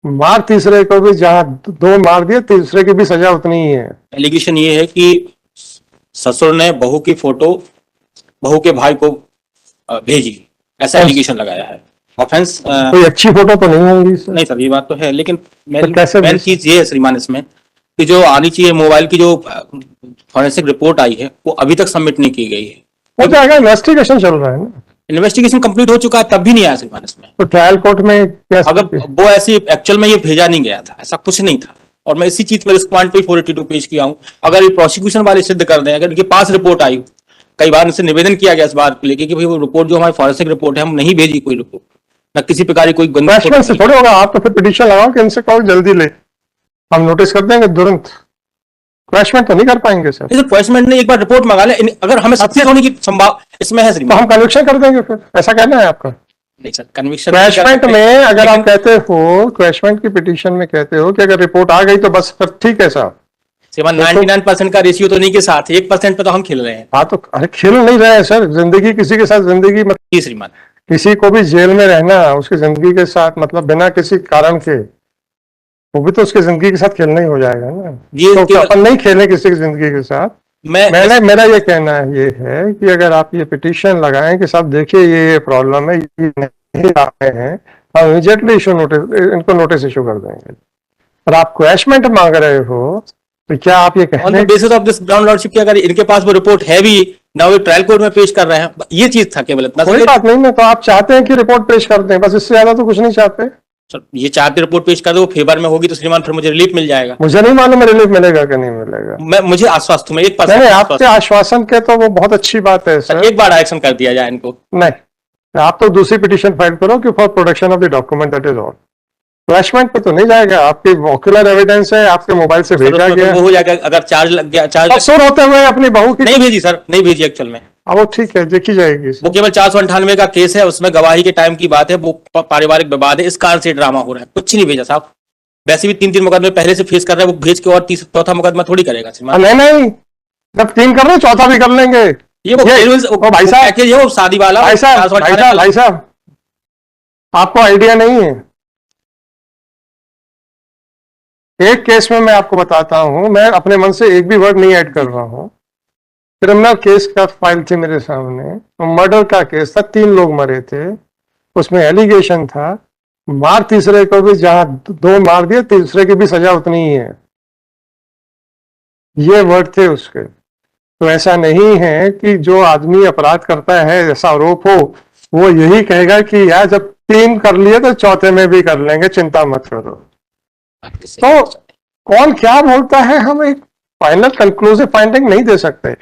मार तीसरे को भी, जहां दो मार दिए तीसरे की भी सजा उतनी ही है। एलिगेशन ये है कि ससुर ने बहू की फोटो बहू के भाई को भेजी, ऐसा एलिगेशन लगाया है। ऑफेंस कोई अच्छी फोटो तो नहीं होगी सर? नहीं सर, ये बात तो है, लेकिन तो कैसे मेन चीज ये है श्रीमान इसमें कि जो आनी चाहिए मोबाइल की जो फॉरेंसिक रिपोर्ट आई है वो अभी तक सबमिट नहीं की गई है। हो जाएगा, इन्वेस्टिगेशन चल रहा है ना। इन्वेस्टिगेशन कंप्लीट हो चुका है, तब भी नहीं आया श्रीमान इसमें। तो ट्रायल कोर्ट में क्या अगर वो ऐसी एक्चुअल में ये भेजा नहीं गया था, ऐसा कुछ नहीं था, और मैं इसी चीज पर इस पॉइंट पे 482 पेश किया हूं। अगर ये प्रोसिक्यूशन वाले सिद्ध कर दें, अगर इनके पास रिपोर्ट आई, कई बार इनसे निवेदन किया गया इस बात को लेकर कि भाई वो रिपोर्ट जो हमारी फॉरेंसिक रिपोर्ट है, हम नहीं भेजी कोई रिपोर्ट, न किसी प्रकार की कोई क्वेश्चन से थोड़ी होगा। आप तो फिर पिटीशन लगाओ कि इनसे कहो जल्दी ले, हम नोटिस कर देंगे तुरंत। क्रैशमेंट तो नहीं कर पाएंगे सर? क्रैशमेंट ने एक बार रिपोर्ट मंगा ले, अगर हमें सक्सेस होने की संभावना इसमें है तो हम कन्विक्शन कर देंगे फिर, ऐसा कहना है आपका? नहीं सर, कन्विक्शन क्रैशमेंट में अगर आप कहते हो, क्रैशमेंट की पिटीशन में कहते हो कि अगर रिपोर्ट आ गई तो बस फिर ठीक है साहब। 99% का रेशियो तो नहीं के साथ 1% पे तो हम खेल रहे हैं। हाँ तो अरे खेल नहीं रहे हैं सर, जिंदगी किसी के साथ जिंदगी मतलब श्रीमान, किसी को भी जेल में रहना उसकी जिंदगी के साथ मतलब बिना किसी कारण के, वो भी तो उसकी जिंदगी के साथ खेलना ही हो जाएगा ना। तो अपन नहीं खेले किसी की जिंदगी के साथ। मेरा ये कहना ये है कि अगर आप ये पिटीशन लगाएं कि साहब देखिए ये प्रॉब्लम है, ये नहीं आ रहे हैं, हम इमीडिएटली इनको नोटिस इशू कर देंगे। और आप क्रैशमेंट मांग रहे हो तो क्या आप ये on the basis of this ground lordship की अगर इनके पास वो रिपोर्ट है भी ना, वो ट्रायल कोर्ट में पेश कर रहे हैं, ये चीज था केवल इतना। कोई बात नहीं ना, तो आप चाहते हैं कि रिपोर्ट पेश कर दें, बस इससे ज्यादा तो कुछ नहीं चाहते सर। ये चाहते रिपोर्ट पेश कर दो, फेवर में होगी तो श्रीमान फिर मुझे रिलीफ मिल जाएगा। मुझे नहीं मालूम रिलीफ मिलेगा कि नहीं मिलेगा। मुझे आश्वस्त हूं, मैं 1% नहीं, आपके आश्वासन के तो वो बहुत अच्छी बात है सर। एक बार एक्शन कर दिया जाए इनको। नहीं, आप तो दूसरी पिटीशन फाइल करो कि for production of the document, that is all. क्रैशमेंट पे तो नहीं जाएगा, आपकी ऑक्यूलर एविडेंस है, आपके मोबाइल से भेजा गया, वो हो जाएगा। अगर चार्ज लग गया, चार्ज अफसर होते हुए अपनी बहू की नहीं भेजी सर, नहीं भेजी एक्चुअल में। अब वो ठीक है, देखी जाएगी। वो केवल 498 का केस है, उसमें गवाही के टाइम की बात है, वो पारिवारिक विवाद है, इस कारण से ड्रामा हो रहा है, कुछ नहीं भेजा साहब। वैसे भी 3 मुकदमे पहले से फेस कर रहे हैं, वो भेज के और चौथा मुकदमा थोड़ी करेगा। नहीं, जब 3 कर रहे चौथा भी कर लेंगे। ये वो भाई साहब ये वो शादी वाला भाई साहब आपको आइडिया नहीं है। एक केस में मैं आपको बताता हूं, मैं अपने मन से एक भी वर्ड नहीं ऐड कर रहा हूं। क्रिमिनल केस का फाइल थी मेरे सामने, मर्डर का केस था, 3 लोग मरे थे, उसमें एलिगेशन था मार तीसरे को भी, जहां 2 मार दिए तीसरे की भी सजा उतनी ही है, ये वर्ड थे उसके। तो ऐसा नहीं है कि जो आदमी अपराध करता है ऐसा आरोप हो, वो यही कहेगा कि यार जब 3 कर लिए तो चौथे में भी कर लेंगे, चिंता मत करो। तो कौन क्या बोलता है, हम एक फाइनल कंक्लूसिव फाइंडिंग नहीं दे सकते।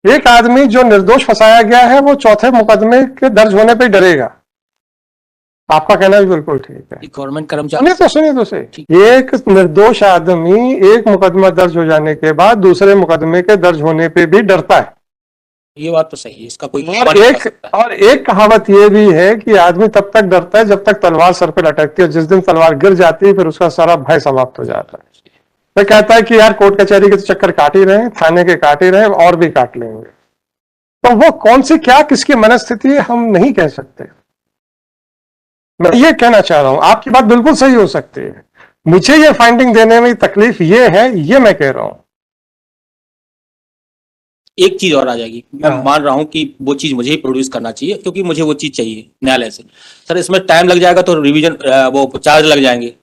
एक आदमी जो निर्दोष फंसाया गया है वो चौथे मुकदमे के दर्ज होने पे डरेगा। आपका कहना भी बिल्कुल ठीक है। गवर्नमेंट कर्मचारी सुनिए तो सही, एक निर्दोष आदमी एक मुकदमा दर्ज हो जाने के बाद दूसरे मुकदमे के दर्ज होने पे भी डरता है। ये बात तो सही है, इसका कोई और एक कहावत ये भी है कि आदमी तब तक डरता है जब तक तलवार सर पे लटकती है, जिस दिन तलवार गिर जाती है फिर उसका सारा भय समाप्त हो जाता है। मैं कहता है कि यार कोर्ट कचहरी के तो चक्कर काट ही रहे, थाने के काट ही रहे, और भी काट लेंगे। तो वो कौन सी क्या किसकी मनस्थिति हम नहीं कह सकते। मैं ये कहना चाह रहा हूं, आपकी बात बिल्कुल सही हो सकती है, मुझे ये फाइंडिंग देने में तकलीफ ये है, ये मैं कह रहा हूं। एक चीज और आ जाएगी, मैं मान रहा हूं कि वो चीज मुझे ही प्रोड्यूस करना चाहिए, क्योंकि मुझे वो चीज चाहिए न्यायालय से। सर इसमें टाइम लग जाएगा तो रिवीजन वो चार्ज लग जाएंगे,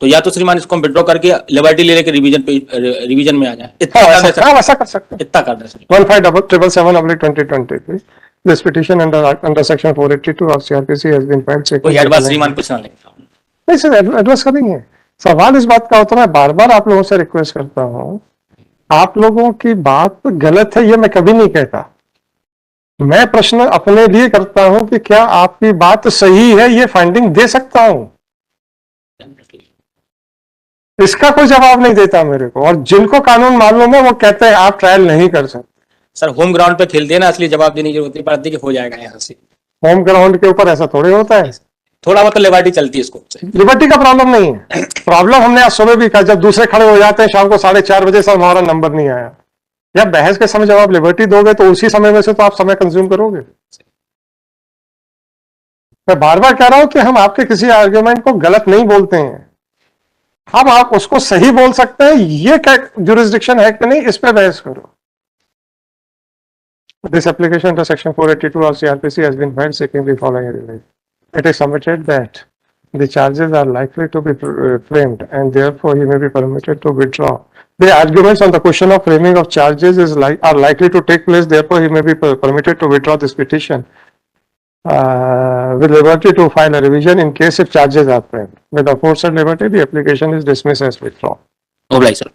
तो या तो श्रीमान इसको हम विड्रॉ करके लिबर्टी ले लेके रिवीजन में आ जाए। ऐसा कर सकते हैं, इतना कर दे sir. 1577/2023 this petition under section 482 of CRPC has been filed। कोई एडवांस श्रीमान कुछ ना लेगा। नहीं सर, एडवांस करेंगे। सवाल इस बात का होता है, बार बार आप लोगों से रिक्वेस्ट करता हूं, आप लोगों की बात गलत है ये मैं कभी नहीं कहता। मैं प्रश्न अपने लिए करता हूं कि क्या आपकी बात सही है, ये फाइंडिंग दे सकता हूं। इसका कोई जवाब नहीं देता मेरे को, और जिनको कानून मालूम है वो कहते हैं आप ट्रायल नहीं कर सकते। सर होम ग्राउंड पे खेल देना, असली जवाब देने की जरूरत नहीं पड़ती कि हो जाएगा यहाँ से। होम ग्राउंड के ऊपर ऐसा थोड़े होता है, थोड़ा बहुत लिबर्टी चलती है इसको। लिबर्टी का प्रॉब्लम नहीं है, प्रॉब्लम हमने आज सुबह भी कहा, जब दूसरे खड़े हो जाते हैं शाम को 4:30 बजे, सर हमारा नंबर नहीं आया। या बहस के समय जब आप लिबर्टी दोगे तो उसी समय में से तो आप समय कंज्यूम करोगे। मैं बार बार कह रहा हूं कि हम आपके किसी आर्ग्यूमेंट को गलत नहीं बोलते हैं, हम आप उसको सही बोल सकते हैं, ये जुरिस्डिक्शन है कि नहीं, इस पे बहस करो। This application to section 482 of CRPC has been filed seeking the following relief. It is submitted that the charges are likely to be framed and therefore he may be permitted to withdraw. The arguments on the question of framing of charges are likely to take place, therefore he may be permitted to withdraw this petition with liberty to file a revision in case if charges are framed. With aforesaid liberty, the application is dismissed as withdrawn. Obliged, sir.